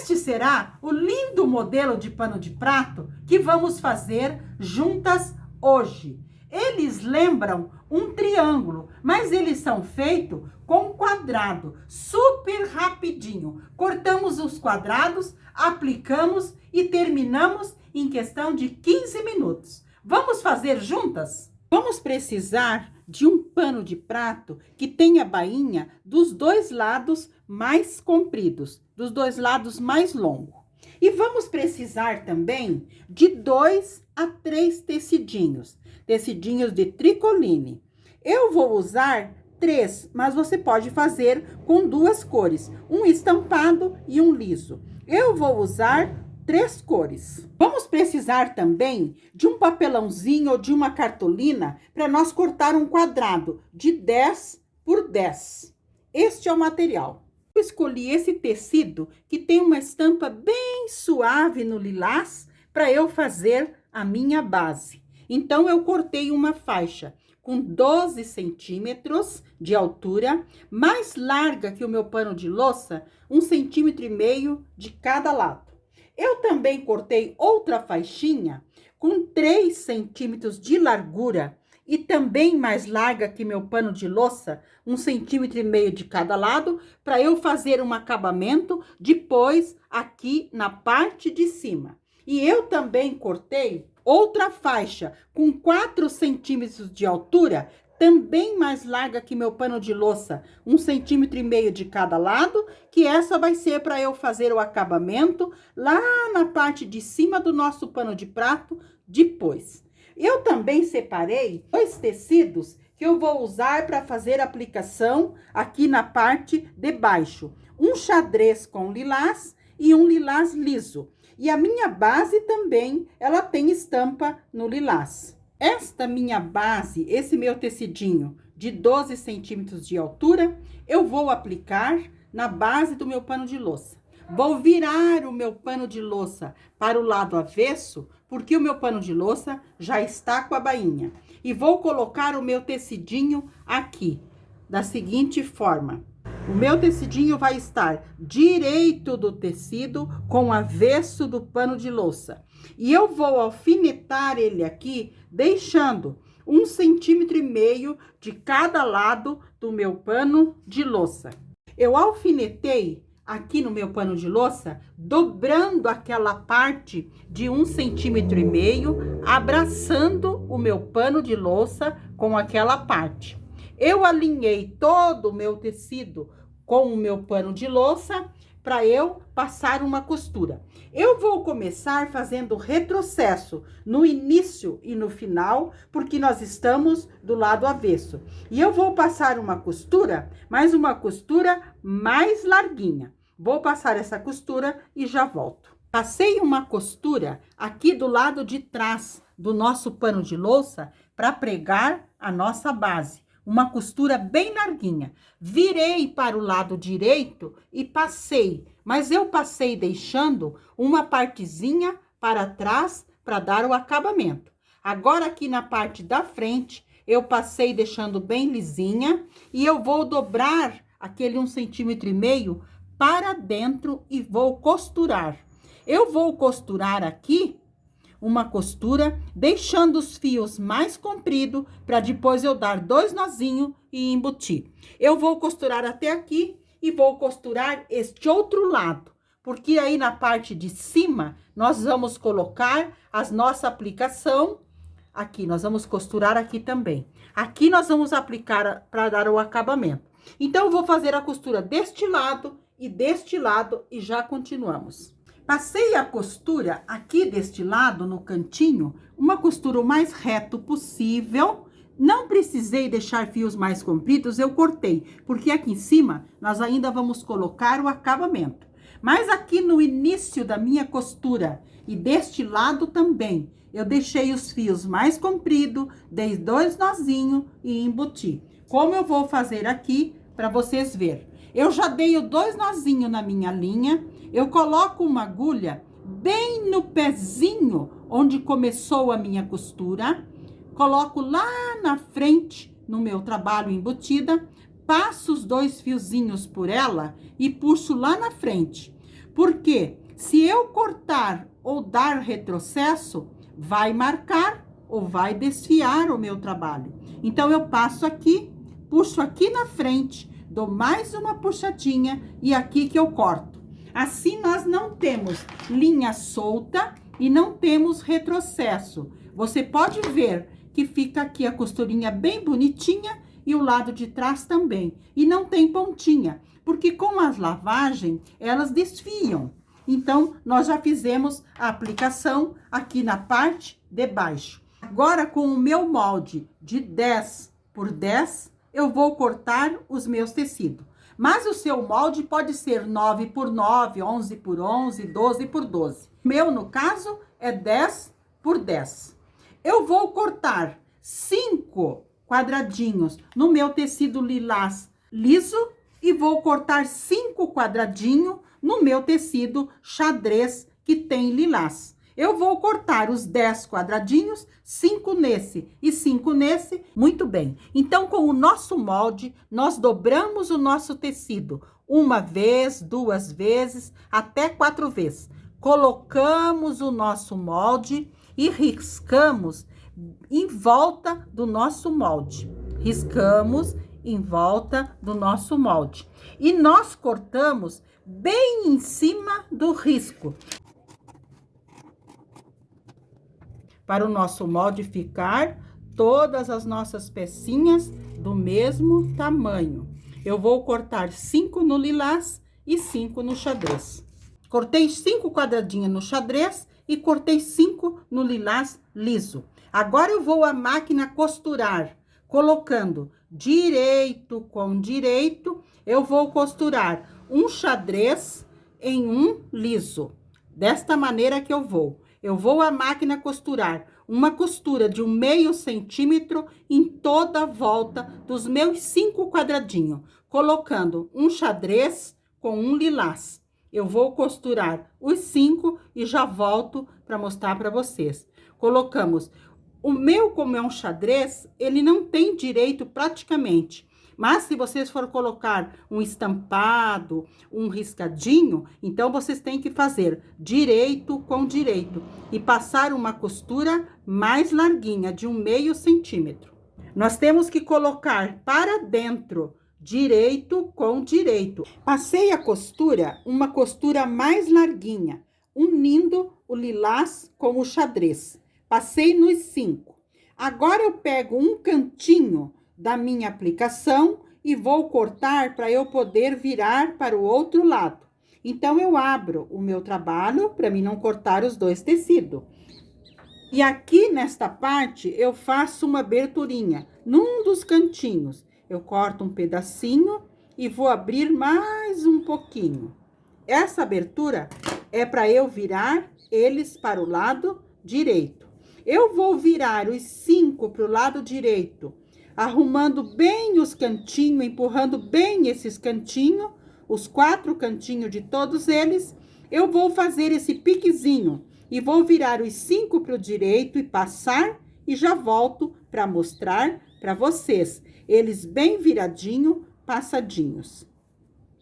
Este será o lindo modelo de pano de prato que vamos fazer juntas hoje. Eles lembram um triângulo, mas eles são feitos com quadrado, super rapidinho. Cortamos os quadrados, aplicamos e terminamos em questão de 15 minutos. Vamos fazer juntas? Vamos precisar de um pano de prato que tenha bainha dos dois lados mais compridos, dos dois lados mais longos. E vamos precisar também de 2 a 3 tecidinhos de tricoline. Eu vou usar 3, mas você pode fazer com 2 cores, um estampado e um liso. Eu vou usar 3 cores. Vamos precisar também de um papelãozinho ou de uma cartolina para nós cortar um quadrado de 10 por 10. Este é o material. Eu escolhi esse tecido que tem uma estampa bem suave no lilás para eu fazer a minha base. Então, eu cortei uma faixa com 12 centímetros de altura, mais larga que o meu pano de louça, 1,5 centímetro de cada lado. Eu também cortei outra faixinha com 3 centímetros de largura e também mais larga que meu pano de louça, 1,5 centímetro de cada lado, para eu fazer um acabamento depois aqui na parte de cima. E eu também cortei outra faixa com 4 centímetros de altura, também mais larga que meu pano de louça, 1,5 centímetro de cada lado, que essa vai ser para eu fazer o acabamento lá na parte de cima do nosso pano de prato depois. Eu também separei 2 tecidos que eu vou usar para fazer a aplicação aqui na parte de baixo. Um xadrez com lilás e um lilás liso. E a minha base também, ela tem estampa no lilás. Esta minha base, esse meu tecidinho de 12 centímetros de altura, eu vou aplicar na base do meu pano de louça. Vou virar o meu pano de louça para o lado avesso, porque o meu pano de louça já está com a bainha. E vou colocar o meu tecidinho aqui, da seguinte forma. O meu tecidinho vai estar direito do tecido com o avesso do pano de louça. E eu vou alfinetar ele aqui, deixando 1,5 centímetro de cada lado do meu pano de louça. Eu alfinetei aqui no meu pano de louça, dobrando aquela parte de 1,5 centímetro, abraçando o meu pano de louça com aquela parte. Eu alinhei todo o meu tecido com o meu pano de louça para eu passar uma costura. Eu vou começar fazendo retrocesso no início e no final, porque nós estamos do lado avesso. E eu vou passar uma costura, mas uma costura mais larguinha. Vou passar essa costura e já volto. Passei uma costura aqui do lado de trás do nosso pano de louça para pregar a nossa base. Uma costura bem larguinha. Virei para o lado direito e passei, mas eu passei deixando uma partezinha para trás para dar o acabamento. Agora aqui na parte da frente, eu passei deixando bem lisinha e eu vou dobrar aquele 1,5 centímetro para dentro e vou costurar. Eu vou costurar aqui uma costura, deixando os fios mais compridos, para depois eu dar 2 nozinhos e embutir. Eu vou costurar até aqui e vou costurar este outro lado, porque aí na parte de cima, nós vamos colocar a nossa aplicação aqui. Nós vamos costurar aqui também. Aqui nós vamos aplicar para dar o acabamento. Então, eu vou fazer a costura deste lado e já continuamos. Passei a costura aqui deste lado, no cantinho, uma costura o mais reto possível. Não precisei deixar fios mais compridos, eu cortei, porque aqui em cima nós ainda vamos colocar o acabamento. Mas aqui no início da minha costura e deste lado também, eu deixei os fios mais compridos, dei 2 nozinhos e embuti. Como eu vou fazer aqui para vocês verem. Eu já dei 2 nozinhos na minha linha, eu coloco uma agulha bem no pezinho onde começou a minha costura, coloco lá na frente no meu trabalho embutida, passo os 2 fiozinhos por ela e puxo lá na frente. Porque se eu cortar ou dar retrocesso, vai marcar ou vai desfiar o meu trabalho. Então, eu passo aqui, puxo aqui na frente, dou mais uma puxadinha e aqui que eu corto. Assim, nós não temos linha solta e não temos retrocesso. Você pode ver que fica aqui a costurinha bem bonitinha e o lado de trás também. E não tem pontinha, porque com as lavagens, elas desfiam. Então, nós já fizemos a aplicação aqui na parte de baixo. Agora, com o meu molde de 10 por 10, eu vou cortar os meus tecidos. Mas o seu molde pode ser 9 por 9, 11 por 11, 12 por 12. O meu, no caso, é 10 por 10. Eu vou cortar 5 quadradinhos no meu tecido lilás liso e vou cortar 5 quadradinhos no meu tecido xadrez que tem lilás. Eu vou cortar os 10 quadradinhos, 5 nesse e 5 nesse, muito bem. Então, com o nosso molde, nós dobramos o nosso tecido uma vez, 2 vezes, até 4 vezes. Colocamos o nosso molde e riscamos em volta do nosso molde. Riscamos em volta do nosso molde. E nós cortamos bem em cima do risco, para o nosso molde ficar todas as nossas pecinhas do mesmo tamanho. Eu vou cortar 5 no lilás e 5 no xadrez. Cortei 5 quadradinhos no xadrez e cortei 5 no lilás liso. Agora eu vou à máquina costurar, colocando direito com direito, eu vou costurar um xadrez em um liso. Desta maneira que eu vou à máquina costurar uma costura de 1/2 centímetro em toda a volta dos meus 5 quadradinhos, colocando um xadrez com um lilás. Eu vou costurar os 5 e já volto para mostrar para vocês. Colocamos o meu, como é um xadrez, ele não tem direito praticamente. Mas se vocês for colocar um estampado, um riscadinho, então vocês têm que fazer direito com direito e passar uma costura mais larguinha, de 1/2 centímetro. Nós temos que colocar para dentro, direito com direito. Passei a costura, uma costura mais larguinha, unindo o lilás com o xadrez. Passei nos 5. Agora eu pego um cantinho da minha aplicação e vou cortar para eu poder virar para o outro lado. Então, eu abro o meu trabalho para mim não cortar os dois tecidos. E aqui nesta parte, eu faço uma aberturinha num dos cantinhos. Eu corto um pedacinho e vou abrir mais um pouquinho. Essa abertura é para eu virar eles para o lado direito. Eu vou virar os 5 para o lado direito, arrumando bem os cantinhos, empurrando bem esses cantinhos, os 4 cantinhos de todos eles. Eu vou fazer esse piquezinho e vou virar os 5 para o direito e passar e já volto para mostrar para vocês. Eles bem viradinho, passadinhos.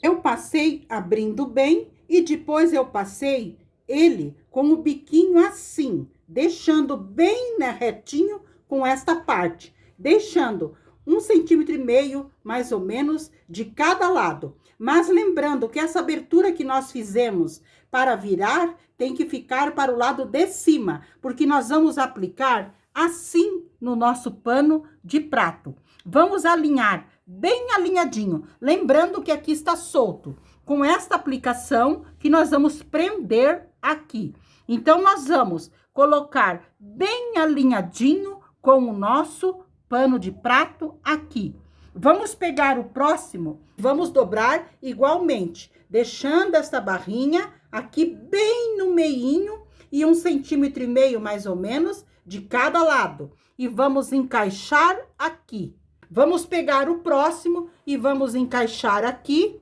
Eu passei abrindo bem e depois eu passei ele com o biquinho assim, deixando bem retinho com esta parte, deixando 1,5 centímetro, mais ou menos, de cada lado. Mas lembrando que essa abertura que nós fizemos para virar, tem que ficar para o lado de cima, porque nós vamos aplicar assim no nosso pano de prato. Vamos alinhar bem alinhadinho, lembrando que aqui está solto. Com esta aplicação que nós vamos prender aqui. Então, nós vamos colocar bem alinhadinho com o nosso pano de prato aqui. Vamos pegar o próximo, vamos dobrar igualmente, deixando essa barrinha aqui bem no meinho e 1,5 centímetro, mais ou menos, de cada lado. E vamos encaixar aqui. Vamos pegar o próximo e vamos encaixar aqui.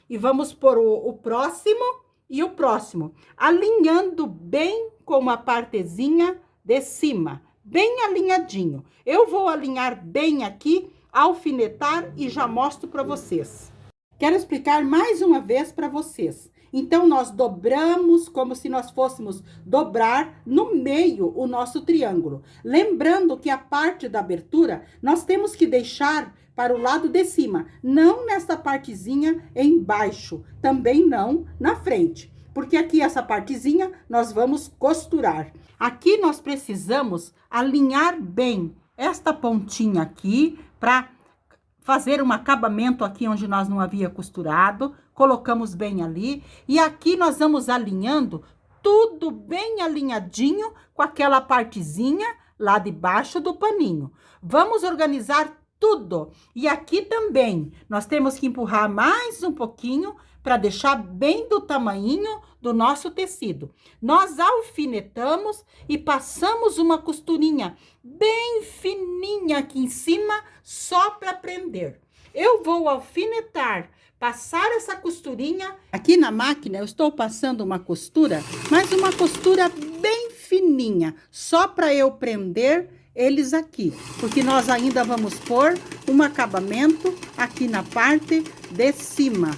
E vamos pôr o próximo e o próximo, alinhando bem com a partezinha de cima, bem alinhadinho. Eu vou alinhar bem aqui, alfinetar e já mostro para vocês. Quero explicar mais uma vez para vocês. Então, nós dobramos como se nós fôssemos dobrar no meio o nosso triângulo. Lembrando que a parte da abertura, nós temos que deixar para o lado de cima, não nessa partezinha embaixo, também não na frente. Porque aqui essa partezinha nós vamos costurar. Aqui nós precisamos alinhar bem esta pontinha aqui para fazer um acabamento aqui onde nós não havia costurado. Colocamos bem ali. E aqui nós vamos alinhando tudo bem alinhadinho com aquela partezinha lá de baixo do paninho. Vamos organizar tudo. E aqui também nós temos que empurrar mais um pouquinho para deixar bem do tamanhinho do nosso tecido. Nós alfinetamos e passamos uma costurinha bem fininha aqui em cima, só para prender. Eu vou alfinetar, passar essa costurinha. Aqui na máquina eu estou passando uma costura, mas uma costura bem fininha, só para eu prender eles aqui, porque nós ainda vamos pôr um acabamento aqui na parte de cima.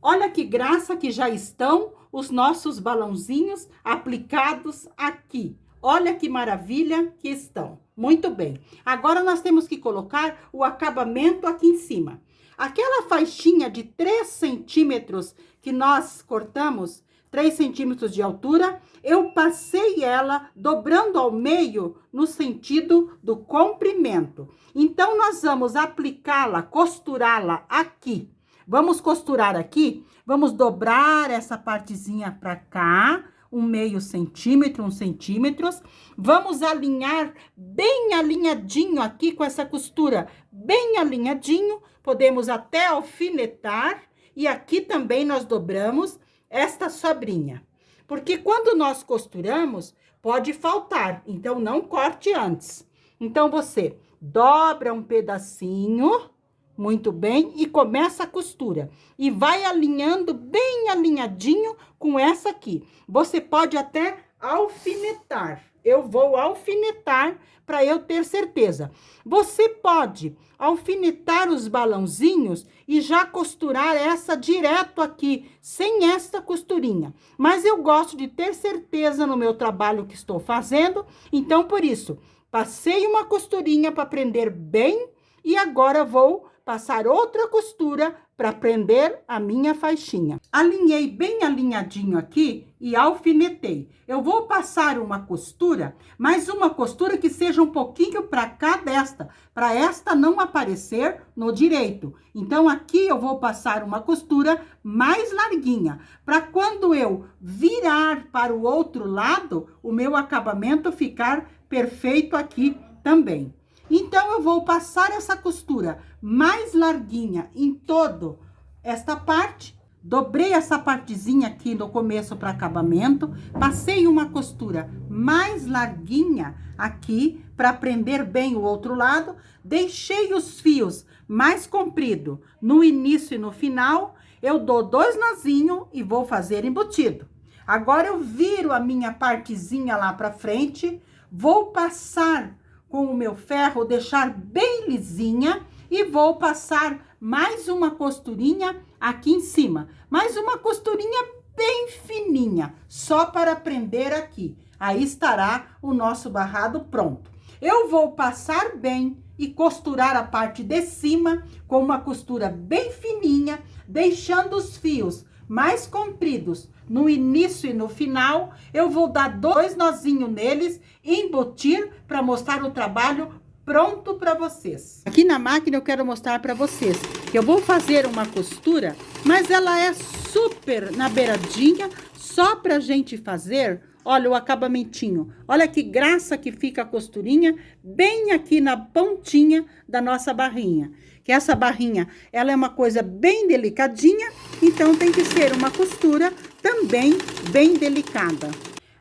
Olha que graça que já estão os nossos balãozinhos aplicados aqui. Olha que maravilha que estão. Muito bem. Agora nós temos que colocar o acabamento aqui em cima. Aquela faixinha de 3 centímetros que nós cortamos, 3 centímetros de altura, eu passei ela dobrando ao meio no sentido do comprimento. Então, nós vamos aplicá-la, costurá-la aqui. Vamos costurar aqui, vamos dobrar essa partezinha para cá, 1/2 centímetro, 1 centímetro. Vamos alinhar bem alinhadinho aqui com essa costura, bem alinhadinho. Podemos até alfinetar e aqui também nós dobramos esta sobrinha. Porque quando nós costuramos, pode faltar, então não corte antes. Então, você dobra um pedacinho, muito bem, e começa a costura. E vai alinhando bem alinhadinho com essa aqui. Você pode até alfinetar. Eu vou alfinetar para eu ter certeza. Você pode alfinetar os balãozinhos e já costurar essa direto aqui, sem esta costurinha. Mas eu gosto de ter certeza no meu trabalho que estou fazendo, então por isso, passei uma costurinha para prender bem e agora vou passar outra costura para prender a minha faixinha. Alinhei bem alinhadinho aqui e alfinetei. Eu vou passar uma costura, mas uma costura que seja um pouquinho para cá desta, para esta não aparecer no direito. Então, aqui eu vou passar uma costura mais larguinha, para quando eu virar para o outro lado, o meu acabamento ficar perfeito aqui também. Então, eu vou passar essa costura mais larguinha em todo esta parte. Dobrei essa partezinha aqui no começo para acabamento. Passei uma costura mais larguinha aqui para prender bem o outro lado. Deixei os fios mais comprido no início e no final. Eu dou 2 nozinhos e vou fazer embutido. Agora, eu viro a minha partezinha lá para frente. Vou passar com o meu ferro, deixar bem lisinha e vou passar mais uma costurinha aqui em cima. Mais uma costurinha bem fininha, só para prender aqui. Aí estará o nosso barrado pronto. Eu vou passar bem e costurar a parte de cima com uma costura bem fininha, deixando os fios mais compridos no início e no final. Eu vou dar 2 nozinhos neles e embutir para mostrar o trabalho pronto para vocês. Aqui na máquina eu quero mostrar para vocês que eu vou fazer uma costura, mas ela é super na beiradinha, só pra gente fazer. Olha o acabamentinho, olha que graça que fica a costurinha bem aqui na pontinha da nossa barrinha. Que essa barrinha, ela é uma coisa bem delicadinha, então tem que ser uma costura também bem delicada.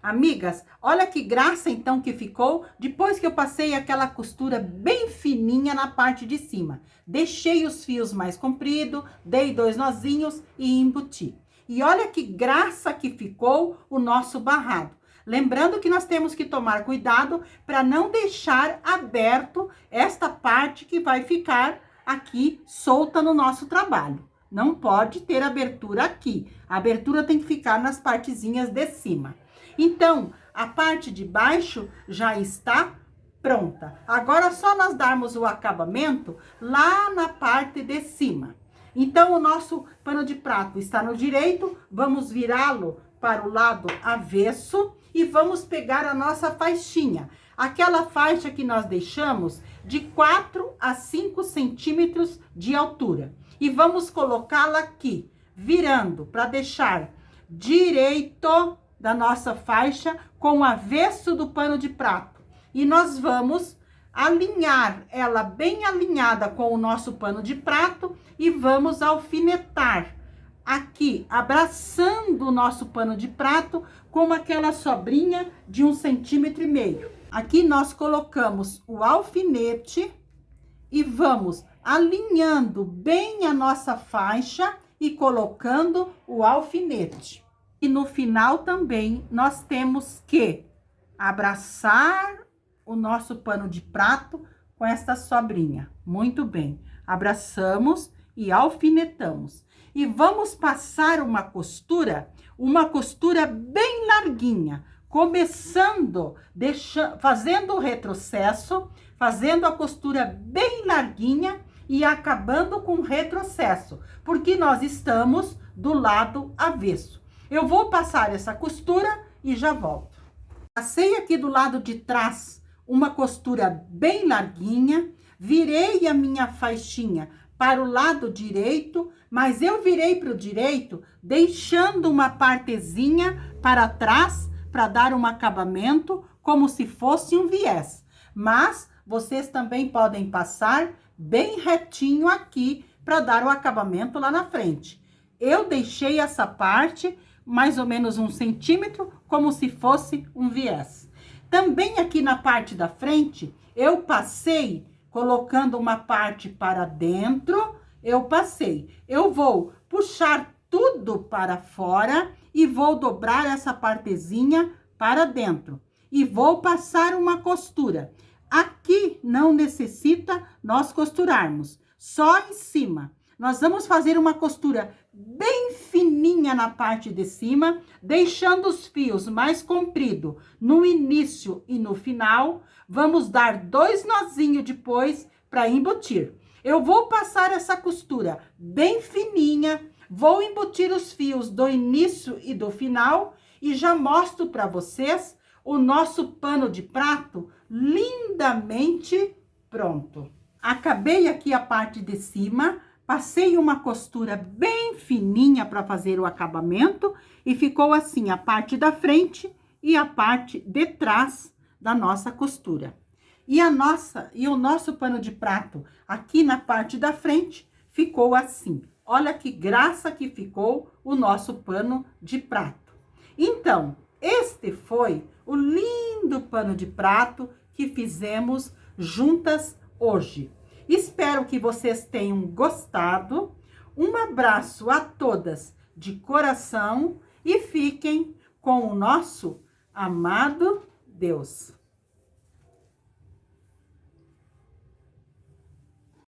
Amigas, olha que graça então que ficou depois que eu passei aquela costura bem fininha na parte de cima. Deixei os fios mais compridos, dei 2 nozinhos e embuti. E olha que graça que ficou o nosso barrado. Lembrando que nós temos que tomar cuidado para não deixar aberto esta parte que vai ficar aqui solta no nosso trabalho. Não pode ter abertura aqui. A abertura tem que ficar nas partezinhas de cima. Então, a parte de baixo já está pronta. Agora, é só nós darmos o acabamento lá na parte de cima. Então, o nosso pano de prato está no direito, vamos virá-lo para o lado avesso e vamos pegar a nossa faixinha. Aquela faixa que nós deixamos de 4 a 5 centímetros de altura. E vamos colocá-la aqui, virando para deixar direito da nossa faixa com o avesso do pano de prato. E nós vamos alinhar ela bem alinhada com o nosso pano de prato e vamos alfinetar aqui, abraçando o nosso pano de prato com aquela sobrinha de 1,5 centímetros. Aqui nós colocamos o alfinete e vamos alinhando bem a nossa faixa e colocando o alfinete. E no final também nós temos que abraçar o nosso pano de prato com esta sobrinha. Muito bem. Abraçamos e alfinetamos. E vamos passar uma costura bem larguinha, começando, fazendo o retrocesso, fazendo a costura bem larguinha e acabando com o retrocesso, porque nós estamos do lado avesso. Eu vou passar essa costura e já volto. Passei aqui do lado de trás uma costura bem larguinha, virei a minha faixinha para o lado direito, mas eu virei para o direito, deixando uma partezinha para trás, para dar um acabamento, como se fosse um viés. Mas vocês também podem passar bem retinho aqui, para dar o acabamento lá na frente. Eu deixei essa parte, mais ou menos 1 centímetro, como se fosse um viés. Também aqui na parte da frente, eu passei colocando uma parte para dentro, eu vou puxar tudo para fora e vou dobrar essa partezinha para dentro. E vou passar uma costura. Aqui não necessita nós costurarmos, só em cima. Nós vamos fazer uma costura bem fininha na parte de cima, deixando os fios mais compridos no início e no final. Vamos dar 2 nozinhos depois para embutir. Eu vou passar essa costura bem fininha, vou embutir os fios do início e do final e já mostro para vocês o nosso pano de prato lindamente pronto. Acabei aqui a parte de cima, passei uma costura bem fininha para fazer o acabamento e ficou assim a parte da frente e a parte de trás da nossa costura. E o nosso pano de prato aqui na parte da frente ficou assim. Olha que graça que ficou o nosso pano de prato. Então, este foi o lindo pano de prato que fizemos juntas hoje. Espero que vocês tenham gostado. Um abraço a todas de coração e fiquem com o nosso amado Deus.